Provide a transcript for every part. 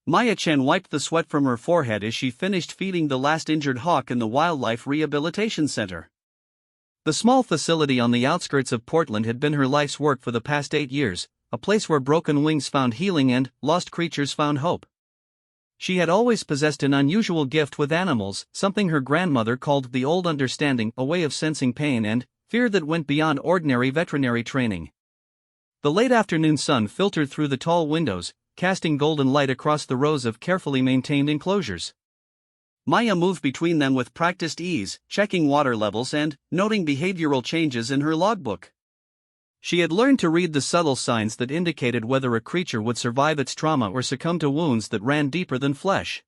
Maya Chen wiped the sweat from her forehead as she finished feeding the last injured hawk in the Wildlife Rehabilitation Center. The small facility on the outskirts of Portland had been her life's work for the past 8 years, a place where broken wings found healing and lost creatures found hope. She had always possessed an unusual gift with animals, something her grandmother called the old understanding, a way of sensing pain and fear that went beyond ordinary veterinary training. The late afternoon sun filtered through the tall windows, casting golden light across the rows of carefully maintained enclosures. Maya moved between them with practiced ease, checking water levels and noting behavioral changes in her logbook. She had learned to read the subtle signs that indicated whether a creature would survive its trauma or succumb to wounds that ran deeper than flesh.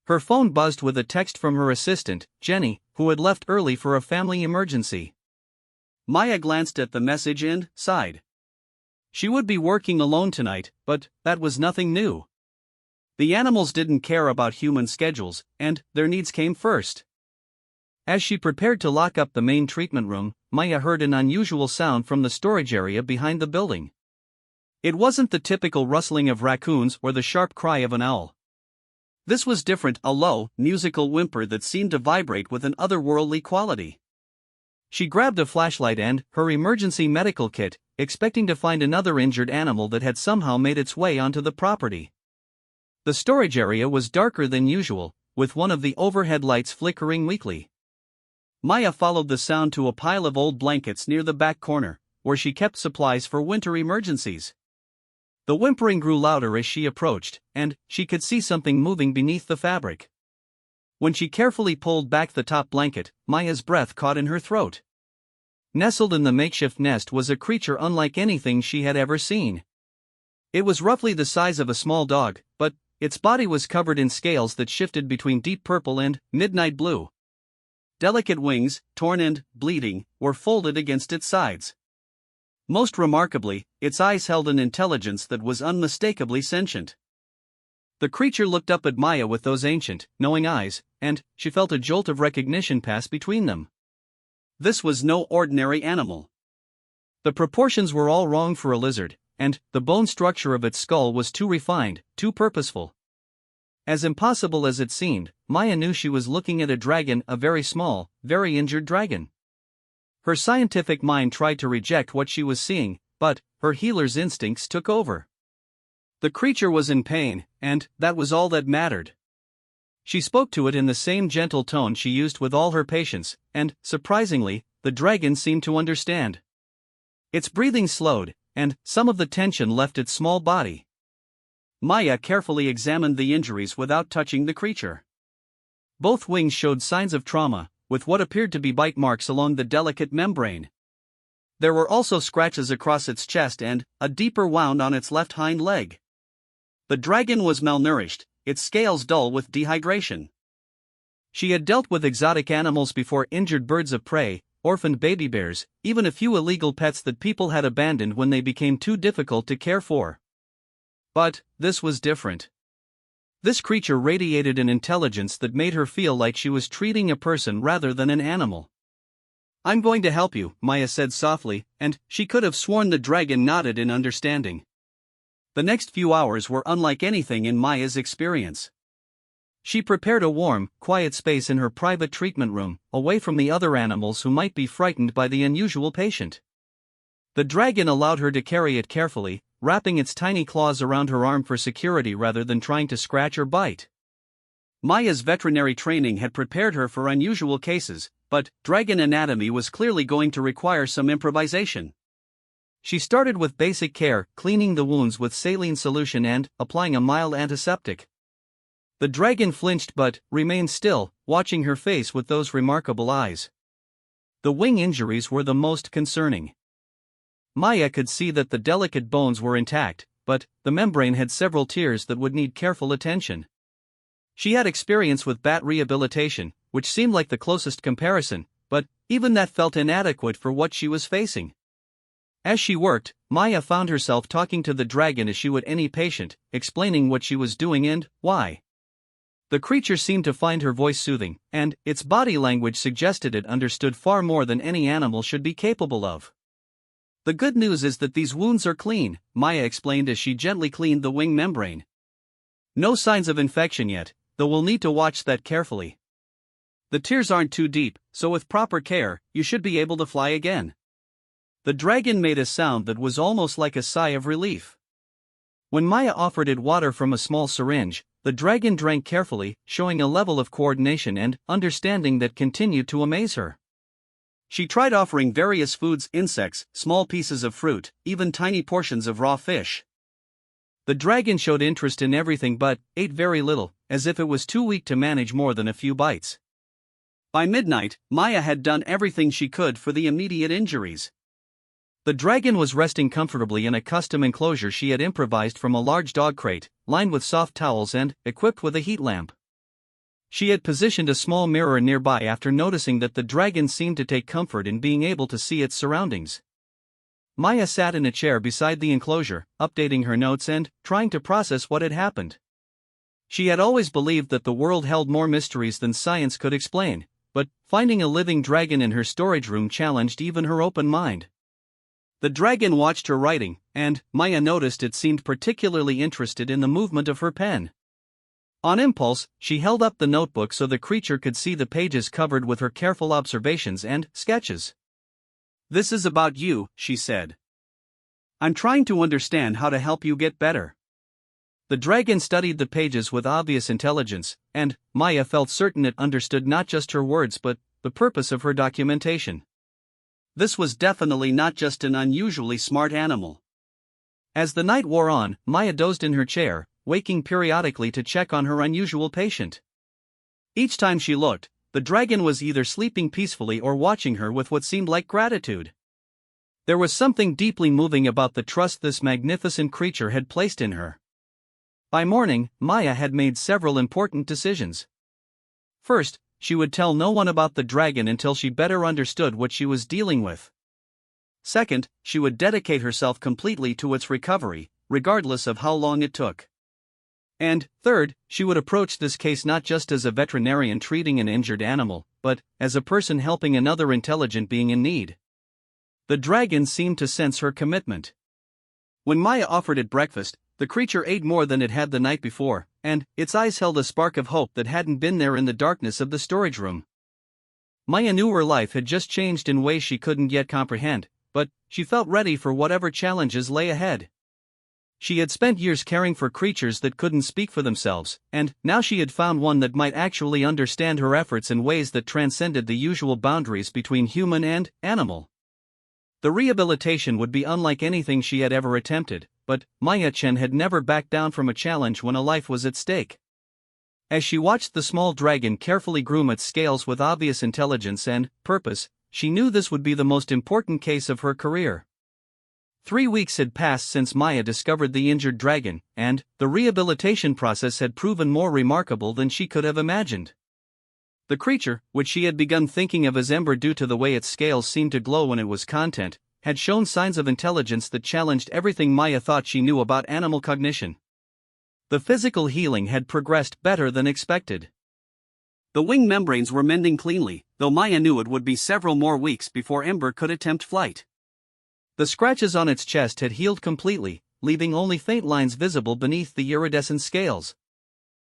Her phone buzzed with a text from her assistant, Jenny, who had left early for a family emergency. Maya glanced at the message and sighed. She would be working alone tonight, but that was nothing new. The animals didn't care about human schedules, and their needs came first. As she prepared to lock up the main treatment room, Maya heard an unusual sound from the storage area behind the building. It wasn't the typical rustling of raccoons or the sharp cry of an owl. This was different, a low, musical whimper that seemed to vibrate with an otherworldly quality. She grabbed a flashlight and her emergency medical kit, expecting to find another injured animal that had somehow made its way onto the property. The storage area was darker than usual, with one of the overhead lights flickering weakly. Maya followed the sound to a pile of old blankets near the back corner, where she kept supplies for winter emergencies. The whimpering grew louder as she approached, and she could see something moving beneath the fabric. When she carefully pulled back the top blanket, Maya's breath caught in her throat. Nestled in the makeshift nest was a creature unlike anything she had ever seen. It was roughly the size of a small dog, but its body was covered in scales that shifted between deep purple and midnight blue. Delicate wings, torn and bleeding, were folded against its sides. Most remarkably, its eyes held an intelligence that was unmistakably sentient. The creature looked up at Maya with those ancient, knowing eyes, and she felt a jolt of recognition pass between them. This was no ordinary animal. The proportions were all wrong for a lizard, and the bone structure of its skull was too refined, too purposeful. As impossible as it seemed, Maya knew she was looking at a dragon, a very small, very injured dragon. Her scientific mind tried to reject what she was seeing, but her healer's instincts took over. The creature was in pain, and that was all that mattered. She spoke to it in the same gentle tone she used with all her patients, and, surprisingly, the dragon seemed to understand. Its breathing slowed, and some of the tension left its small body. Maya carefully examined the injuries without touching the creature. Both wings showed signs of trauma, with what appeared to be bite marks along the delicate membrane. There were also scratches across its chest and a deeper wound on its left hind leg. The dragon was malnourished, its scales dull with dehydration. She had dealt with exotic animals before: injured birds of prey, orphaned baby bears, even a few illegal pets that people had abandoned when they became too difficult to care for. But this was different. This creature radiated an intelligence that made her feel like she was treating a person rather than an animal. "I'm going to help you," Maya said softly, and she could have sworn the dragon nodded in understanding. The next few hours were unlike anything in Maya's experience. She prepared a warm, quiet space in her private treatment room, away from the other animals who might be frightened by the unusual patient. The dragon allowed her to carry it carefully, wrapping its tiny claws around her arm for security rather than trying to scratch or bite. Maya's veterinary training had prepared her for unusual cases, but dragon anatomy was clearly going to require some improvisation. She started with basic care, cleaning the wounds with saline solution and applying a mild antiseptic. The dragon flinched but remained still, watching her face with those remarkable eyes. The wing injuries were the most concerning. Maya could see that the delicate bones were intact, but the membrane had several tears that would need careful attention. She had experience with bat rehabilitation, which seemed like the closest comparison, but even that felt inadequate for what she was facing. As she worked, Maya found herself talking to the dragon as she would any patient, explaining what she was doing and why. The creature seemed to find her voice soothing, and its body language suggested it understood far more than any animal should be capable of. "The good news is that these wounds are clean," Maya explained as she gently cleaned the wing membrane. No signs of infection yet, though we'll need to watch that carefully. The tears aren't too deep, so with proper care, you should be able to fly again. The dragon made a sound that was almost like a sigh of relief. When Maya offered it water from a small syringe, the dragon drank carefully, showing a level of coordination and understanding that continued to amaze her. She tried offering various foods, insects, small pieces of fruit, even tiny portions of raw fish. The dragon showed interest in everything but ate very little, as if it was too weak to manage more than a few bites. By midnight, Maya had done everything she could for the immediate injuries. The dragon was resting comfortably in a custom enclosure she had improvised from a large dog crate, lined with soft towels and equipped with a heat lamp. She had positioned a small mirror nearby after noticing that the dragon seemed to take comfort in being able to see its surroundings. Maya sat in a chair beside the enclosure, updating her notes and trying to process what had happened. She had always believed that the world held more mysteries than science could explain, but finding a living dragon in her storage room challenged even her open mind. The dragon watched her writing, and Maya noticed it seemed particularly interested in the movement of her pen. On impulse, she held up the notebook so the creature could see the pages covered with her careful observations and sketches. "This is about you," she said. "I'm trying to understand how to help you get better." The dragon studied the pages with obvious intelligence, and Maya felt certain it understood not just her words but the purpose of her documentation. This was definitely not just an unusually smart animal. As the night wore on, Maya dozed in her chair, waking periodically to check on her unusual patient. Each time she looked, the dragon was either sleeping peacefully or watching her with what seemed like gratitude. There was something deeply moving about the trust this magnificent creature had placed in her. By morning, Maya had made several important decisions. First, she would tell no one about the dragon until she better understood what she was dealing with. Second, she would dedicate herself completely to its recovery, regardless of how long it took. And third, she would approach this case not just as a veterinarian treating an injured animal, but as a person helping another intelligent being in need. The dragon seemed to sense her commitment. When Maya offered it breakfast, the creature ate more than it had the night before, and its eyes held a spark of hope that hadn't been there in the darkness of the storage room. Maya knew her life had just changed in ways she couldn't yet comprehend, but she felt ready for whatever challenges lay ahead. She had spent years caring for creatures that couldn't speak for themselves, and now she had found one that might actually understand her efforts in ways that transcended the usual boundaries between human and animal. The rehabilitation would be unlike anything she had ever attempted, but Maya Chen had never backed down from a challenge when a life was at stake. As she watched the small dragon carefully groom its scales with obvious intelligence and purpose, she knew this would be the most important case of her career. 3 weeks had passed since Maya discovered the injured dragon, and the rehabilitation process had proven more remarkable than she could have imagined. The creature, which she had begun thinking of as Ember due to the way its scales seemed to glow when it was content, had shown signs of intelligence that challenged everything Maya thought she knew about animal cognition. The physical healing had progressed better than expected. The wing membranes were mending cleanly, though Maya knew it would be several more weeks before Ember could attempt flight. The scratches on its chest had healed completely, leaving only faint lines visible beneath the iridescent scales.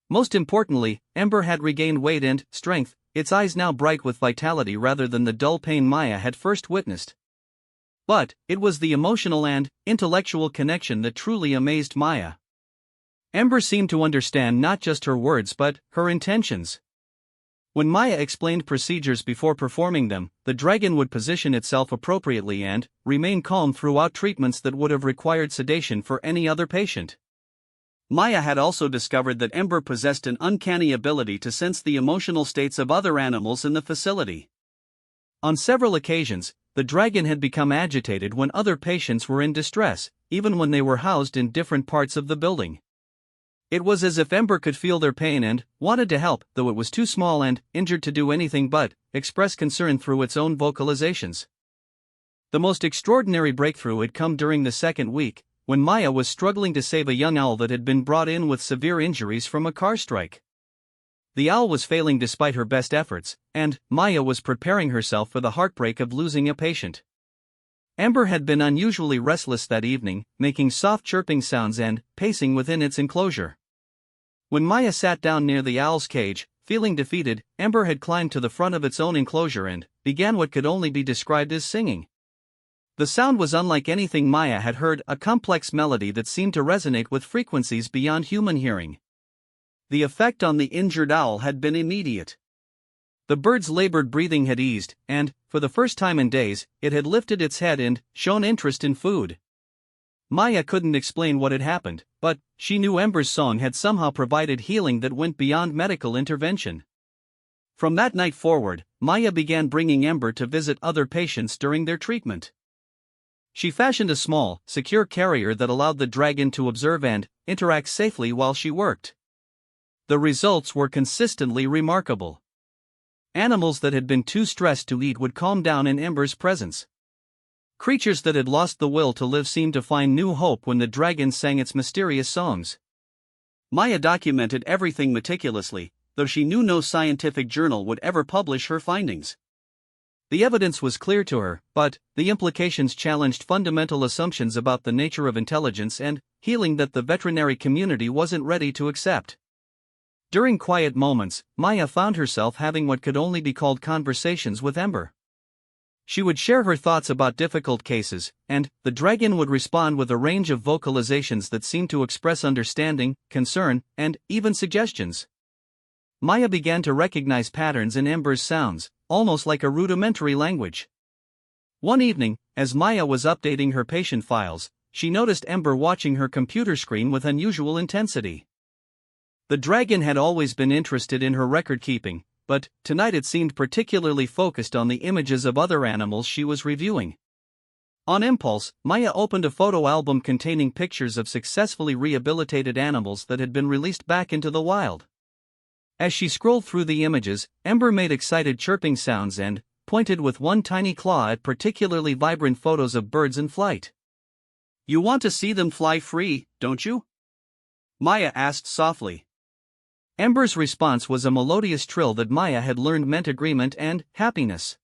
Most importantly, Ember had regained weight and strength, its eyes now bright with vitality rather than the dull pain Maya had first witnessed. But it was the emotional and intellectual connection that truly amazed Maya. Ember seemed to understand not just her words but her intentions. When Maya explained procedures before performing them, the dragon would position itself appropriately and remain calm throughout treatments that would have required sedation for any other patient. Maya had also discovered that Ember possessed an uncanny ability to sense the emotional states of other animals in the facility. On several occasions, the dragon had become agitated when other patients were in distress, even when they were housed in different parts of the building. It was as if Ember could feel their pain and wanted to help, though it was too small and injured to do anything but express concern through its own vocalizations. The most extraordinary breakthrough had come during the second week, when Maya was struggling to save a young owl that had been brought in with severe injuries from a car strike. The owl was failing despite her best efforts, and Maya was preparing herself for the heartbreak of losing a patient. Ember had been unusually restless that evening, making soft chirping sounds and pacing within its enclosure. When Maya sat down near the owl's cage, feeling defeated, Ember had climbed to the front of its own enclosure and began what could only be described as singing. The sound was unlike anything Maya had heard, a complex melody that seemed to resonate with frequencies beyond human hearing. The effect on the injured owl had been immediate. The bird's labored breathing had eased, and, for the first time in days, it had lifted its head and shown interest in food. Maya couldn't explain what had happened, but she knew Ember's song had somehow provided healing that went beyond medical intervention. From that night forward, Maya began bringing Ember to visit other patients during their treatment. She fashioned a small, secure carrier that allowed the dragon to observe and interact safely while she worked. The results were consistently remarkable. Animals that had been too stressed to eat would calm down in Ember's presence. Creatures that had lost the will to live seemed to find new hope when the dragon sang its mysterious songs. Maya documented everything meticulously, though she knew no scientific journal would ever publish her findings. The evidence was clear to her, but the implications challenged fundamental assumptions about the nature of intelligence and healing that the veterinary community wasn't ready to accept. During quiet moments, Maya found herself having what could only be called conversations with Ember. She would share her thoughts about difficult cases, and the dragon would respond with a range of vocalizations that seemed to express understanding, concern, and even suggestions. Maya began to recognize patterns in Ember's sounds, almost like a rudimentary language. One evening, as Maya was updating her patient files, she noticed Ember watching her computer screen with unusual intensity. The dragon had always been interested in her record keeping, but tonight it seemed particularly focused on the images of other animals she was reviewing. On impulse, Maya opened a photo album containing pictures of successfully rehabilitated animals that had been released back into the wild. As she scrolled through the images, Ember made excited chirping sounds and pointed with one tiny claw at particularly vibrant photos of birds in flight. "You want to see them fly free, don't you?" Maya asked softly. Ember's response was a melodious trill that Maya had learned meant agreement and happiness.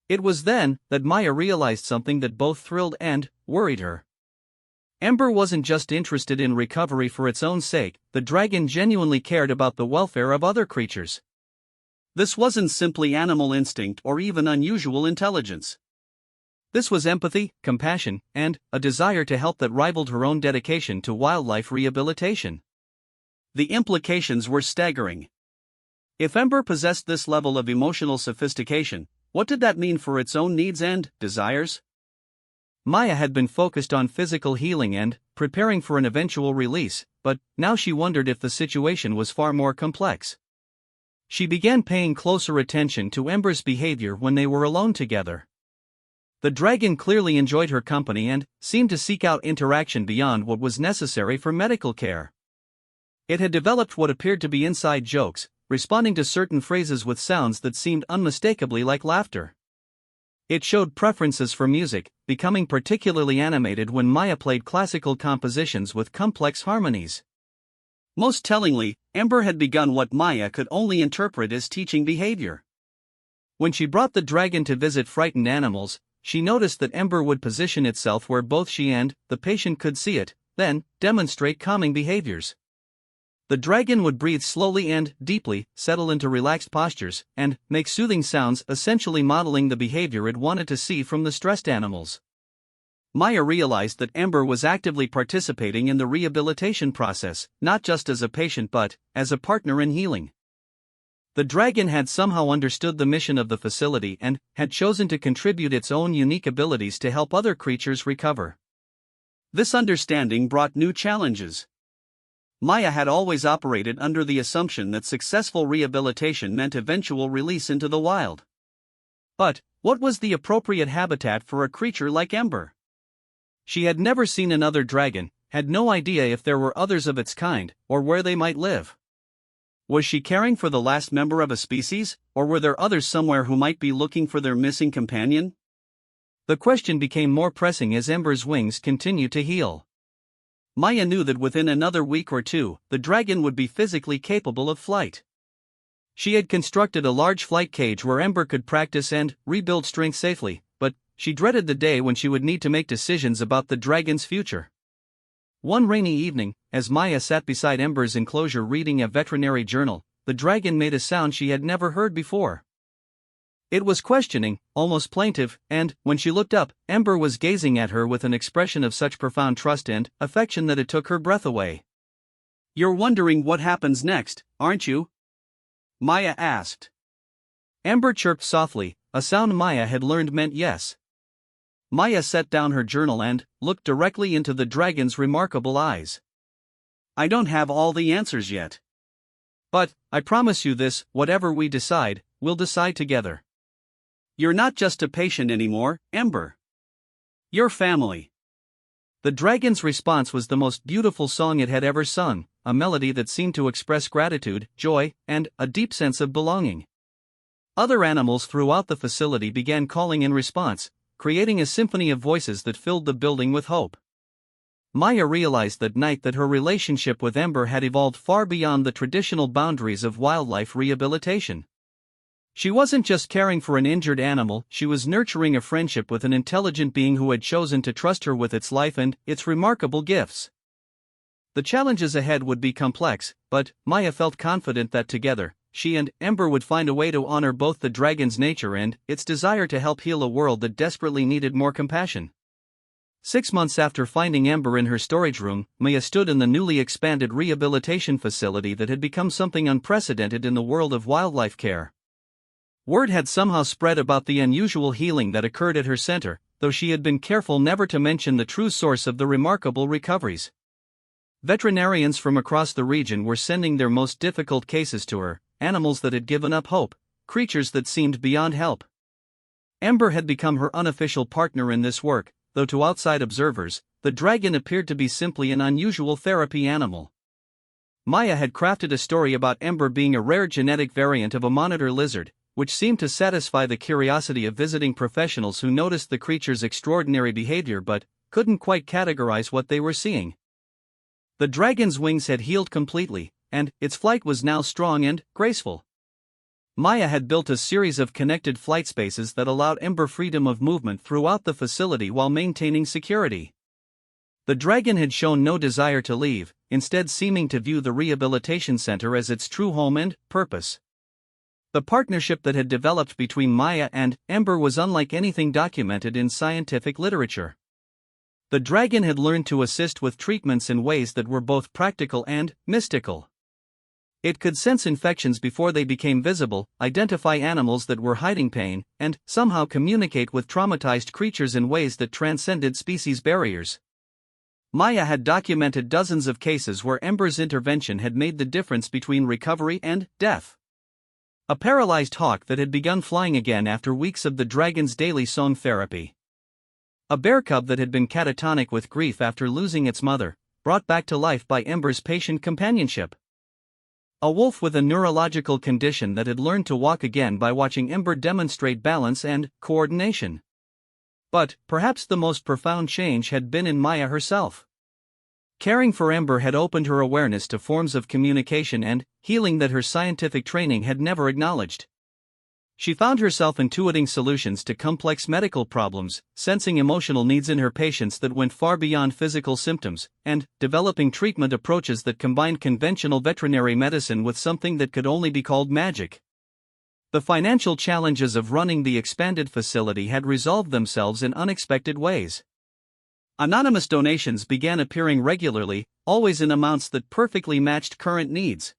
It was then that Maya realized something that both thrilled and worried her. Ember wasn't just interested in recovery for its own sake, the dragon genuinely cared about the welfare of other creatures. This wasn't simply animal instinct or even unusual intelligence. This was empathy, compassion, and a desire to help that rivaled her own dedication to wildlife rehabilitation. The implications were staggering. If Ember possessed this level of emotional sophistication, what did that mean for its own needs and desires? Maya had been focused on physical healing and preparing for an eventual release, but now she wondered if the situation was far more complex. She began paying closer attention to Ember's behavior when they were alone together. The dragon clearly enjoyed her company and seemed to seek out interaction beyond what was necessary for medical care. It had developed what appeared to be inside jokes, responding to certain phrases with sounds that seemed unmistakably like laughter. It showed preferences for music, becoming particularly animated when Maya played classical compositions with complex harmonies. Most tellingly, Ember had begun what Maya could only interpret as teaching behavior. When she brought the dragon to visit frightened animals, she noticed that Ember would position itself where both she and the patient could see it, then demonstrate calming behaviors. The dragon would breathe slowly and deeply, settle into relaxed postures, and make soothing sounds, essentially modeling the behavior it wanted to see from the stressed animals. Maya realized that Ember was actively participating in the rehabilitation process, not just as a patient but as a partner in healing. The dragon had somehow understood the mission of the facility and had chosen to contribute its own unique abilities to help other creatures recover. This understanding brought new challenges. Maya had always operated under the assumption that successful rehabilitation meant eventual release into the wild. But what was the appropriate habitat for a creature like Ember? She had never seen another dragon, had no idea if there were others of its kind, or where they might live. Was she caring for the last member of a species, or were there others somewhere who might be looking for their missing companion? The question became more pressing as Ember's wings continued to heal. Maya knew that within another week or two, the dragon would be physically capable of flight. She had constructed a large flight cage where Ember could practice and rebuild strength safely, but she dreaded the day when she would need to make decisions about the dragon's future. One rainy evening, as Maya sat beside Ember's enclosure reading a veterinary journal, the dragon made a sound she had never heard before. It was questioning, almost plaintive, and, when she looked up, Ember was gazing at her with an expression of such profound trust and affection that it took her breath away. "You're wondering what happens next, aren't you?" Maya asked. Ember chirped softly, a sound Maya had learned meant yes. Maya set down her journal and looked directly into the dragon's remarkable eyes. "I don't have all the answers yet. But, I promise you this, whatever we decide, we'll decide together. You're not just a patient anymore, Ember. You're family." The dragon's response was the most beautiful song it had ever sung, a melody that seemed to express gratitude, joy, and a deep sense of belonging. Other animals throughout the facility began calling in response, creating a symphony of voices that filled the building with hope. Maya realized that night that her relationship with Ember had evolved far beyond the traditional boundaries of wildlife rehabilitation. She wasn't just caring for an injured animal, she was nurturing a friendship with an intelligent being who had chosen to trust her with its life and its remarkable gifts. The challenges ahead would be complex, but Maya felt confident that together, she and Ember would find a way to honor both the dragon's nature and its desire to help heal a world that desperately needed more compassion. 6 months after finding Ember in her storage room, Maya stood in the newly expanded rehabilitation facility that had become something unprecedented in the world of wildlife care. Word had somehow spread about the unusual healing that occurred at her center, though she had been careful never to mention the true source of the remarkable recoveries. Veterinarians from across the region were sending their most difficult cases to her, animals that had given up hope, creatures that seemed beyond help. Ember had become her unofficial partner in this work, though to outside observers, the dragon appeared to be simply an unusual therapy animal. Maya had crafted a story about Ember being a rare genetic variant of a monitor lizard, which seemed to satisfy the curiosity of visiting professionals who noticed the creature's extraordinary behavior but couldn't quite categorize what they were seeing. The dragon's wings had healed completely, and its flight was now strong and graceful. Maya had built a series of connected flight spaces that allowed Ember freedom of movement throughout the facility while maintaining security. The dragon had shown no desire to leave, instead seeming to view the rehabilitation center as its true home and purpose. The partnership that had developed between Maya and Ember was unlike anything documented in scientific literature. The dragon had learned to assist with treatments in ways that were both practical and mystical. It could sense infections before they became visible, identify animals that were hiding pain, and somehow communicate with traumatized creatures in ways that transcended species barriers. Maya had documented dozens of cases where Ember's intervention had made the difference between recovery and death. A paralyzed hawk that had begun flying again after weeks of the dragon's daily song therapy. A bear cub that had been catatonic with grief after losing its mother, brought back to life by Ember's patient companionship. A wolf with a neurological condition that had learned to walk again by watching Ember demonstrate balance and coordination. But perhaps the most profound change had been in Maya herself. Caring for Ember had opened her awareness to forms of communication and healing that her scientific training had never acknowledged. She found herself intuiting solutions to complex medical problems, sensing emotional needs in her patients that went far beyond physical symptoms, and developing treatment approaches that combined conventional veterinary medicine with something that could only be called magic. The financial challenges of running the expanded facility had resolved themselves in unexpected ways. Anonymous donations began appearing regularly, always in amounts that perfectly matched current needs.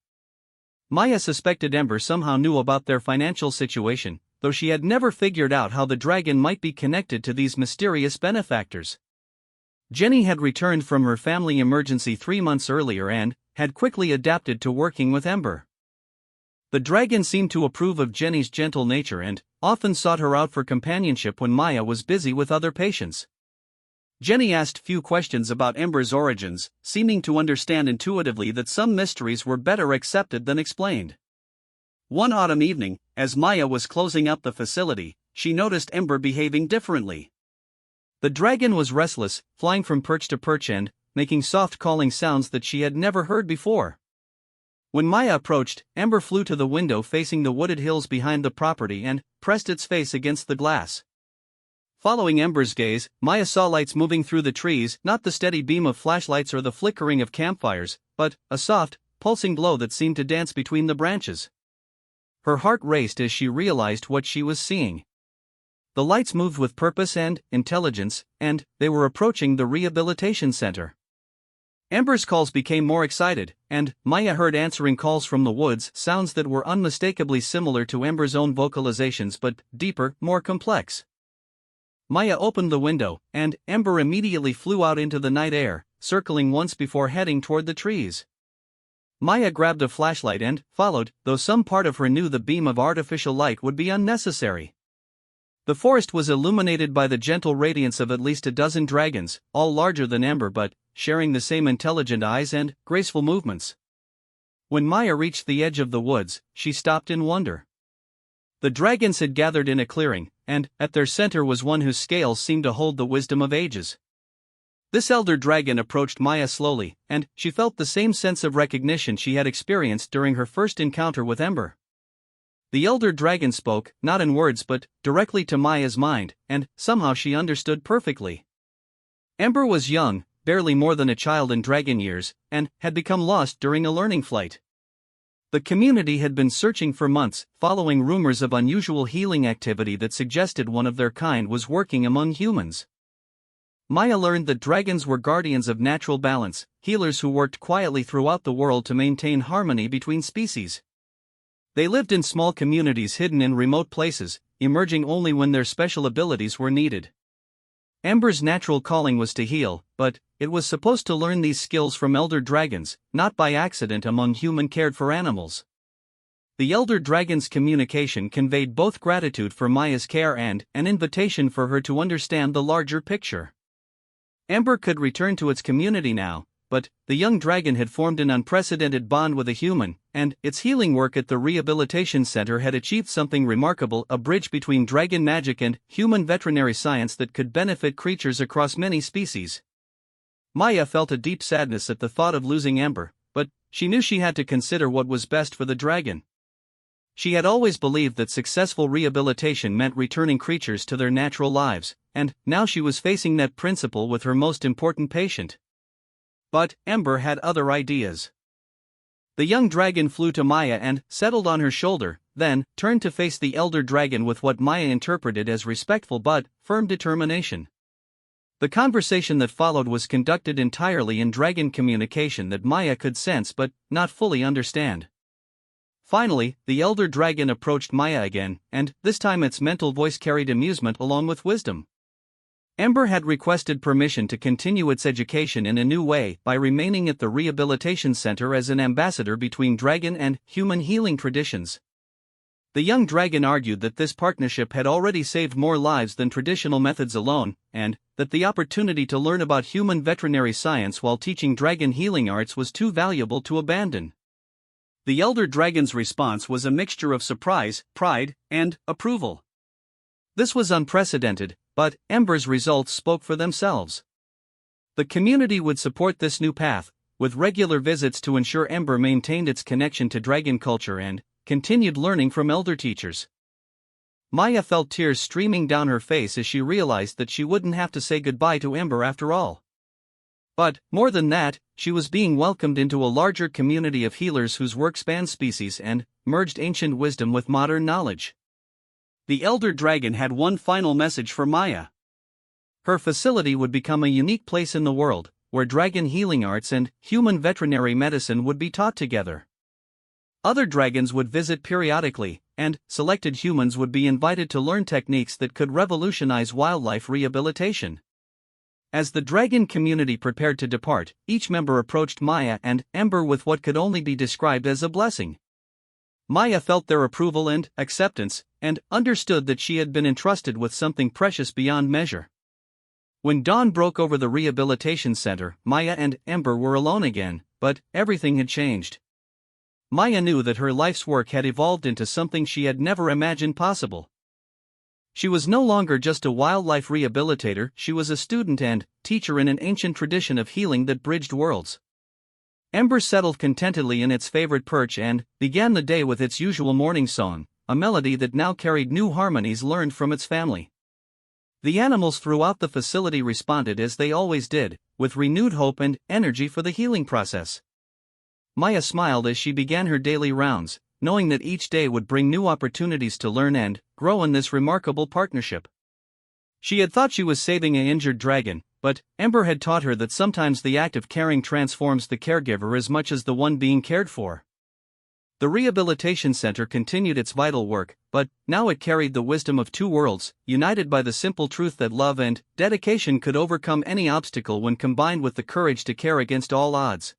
Maya suspected Ember somehow knew about their financial situation, though she had never figured out how the dragon might be connected to these mysterious benefactors. Jenny had returned from her family emergency 3 months earlier and had quickly adapted to working with Ember. The dragon seemed to approve of Jenny's gentle nature and often sought her out for companionship when Maya was busy with other patients. Jenny asked few questions about Ember's origins, seeming to understand intuitively that some mysteries were better accepted than explained. One autumn evening, as Maya was closing up the facility, she noticed Ember behaving differently. The dragon was restless, flying from perch to perch and making soft calling sounds that she had never heard before. When Maya approached, Ember flew to the window facing the wooded hills behind the property and pressed its face against the glass. Following Ember's gaze, Maya saw lights moving through the trees, not the steady beam of flashlights or the flickering of campfires, but a soft, pulsing glow that seemed to dance between the branches. Her heart raced as she realized what she was seeing. The lights moved with purpose and intelligence, and they were approaching the rehabilitation center. Ember's calls became more excited, and Maya heard answering calls from the woods, sounds that were unmistakably similar to Ember's own vocalizations but deeper, more complex. Maya opened the window, and Ember immediately flew out into the night air, circling once before heading toward the trees. Maya grabbed a flashlight and followed, though some part of her knew the beam of artificial light would be unnecessary. The forest was illuminated by the gentle radiance of at least a dozen dragons, all larger than Ember but sharing the same intelligent eyes and graceful movements. When Maya reached the edge of the woods, she stopped in wonder. The dragons had gathered in a clearing, and at their center was one whose scales seemed to hold the wisdom of ages. This elder dragon approached Maya slowly, and she felt the same sense of recognition she had experienced during her first encounter with Ember. The elder dragon spoke, not in words but directly to Maya's mind, and somehow she understood perfectly. Ember was young, barely more than a child in dragon years, and had become lost during a learning flight. The community had been searching for months, following rumors of unusual healing activity that suggested one of their kind was working among humans. Maya learned that dragons were guardians of natural balance, healers who worked quietly throughout the world to maintain harmony between species. They lived in small communities hidden in remote places, emerging only when their special abilities were needed. Ember's natural calling was to heal, but it was supposed to learn these skills from elder dragons, not by accident among human cared-for animals. The elder dragon's communication conveyed both gratitude for Maya's care and an invitation for her to understand the larger picture. Ember could return to its community now, but the young dragon had formed an unprecedented bond with a human, and its healing work at the rehabilitation center had achieved something remarkable, a bridge between dragon magic and human veterinary science that could benefit creatures across many species. Maya felt a deep sadness at the thought of losing Ember, but she knew she had to consider what was best for the dragon. She had always believed that successful rehabilitation meant returning creatures to their natural lives, and now she was facing that principle with her most important patient. But Ember had other ideas. The young dragon flew to Maya and settled on her shoulder, then turned to face the elder dragon with what Maya interpreted as respectful but firm determination. The conversation that followed was conducted entirely in dragon communication that Maya could sense but not fully understand. Finally, the elder dragon approached Maya again, and this time its mental voice carried amusement along with wisdom. Ember had requested permission to continue its education in a new way by remaining at the rehabilitation center as an ambassador between dragon and human healing traditions. The young dragon argued that this partnership had already saved more lives than traditional methods alone, and that the opportunity to learn about human veterinary science while teaching dragon healing arts was too valuable to abandon. The elder dragon's response was a mixture of surprise, pride, and approval. This was unprecedented, but Ember's results spoke for themselves. The community would support this new path, with regular visits to ensure Ember maintained its connection to dragon culture and continued learning from elder teachers. Maya felt tears streaming down her face as she realized that she wouldn't have to say goodbye to Ember after all. But, more than that, she was being welcomed into a larger community of healers whose work spanned species and merged ancient wisdom with modern knowledge. The elder dragon had one final message for Maya. Her facility would become a unique place in the world, where dragon healing arts and human veterinary medicine would be taught together. Other dragons would visit periodically, and selected humans would be invited to learn techniques that could revolutionize wildlife rehabilitation. As the dragon community prepared to depart, each member approached Maya and Ember with what could only be described as a blessing. Maya felt their approval and acceptance, and understood that she had been entrusted with something precious beyond measure. When dawn broke over the rehabilitation center, Maya and Ember were alone again, but everything had changed. Maya knew that her life's work had evolved into something she had never imagined possible. She was no longer just a wildlife rehabilitator, she was a student and teacher in an ancient tradition of healing that bridged worlds. Ember settled contentedly in its favorite perch and began the day with its usual morning song, a melody that now carried new harmonies learned from its family. The animals throughout the facility responded as they always did, with renewed hope and energy for the healing process. Maya smiled as she began her daily rounds, knowing that each day would bring new opportunities to learn and grow in this remarkable partnership. She had thought she was saving an injured dragon, but Ember had taught her that sometimes the act of caring transforms the caregiver as much as the one being cared for. The rehabilitation center continued its vital work, but now it carried the wisdom of two worlds, united by the simple truth that love and dedication could overcome any obstacle when combined with the courage to care against all odds.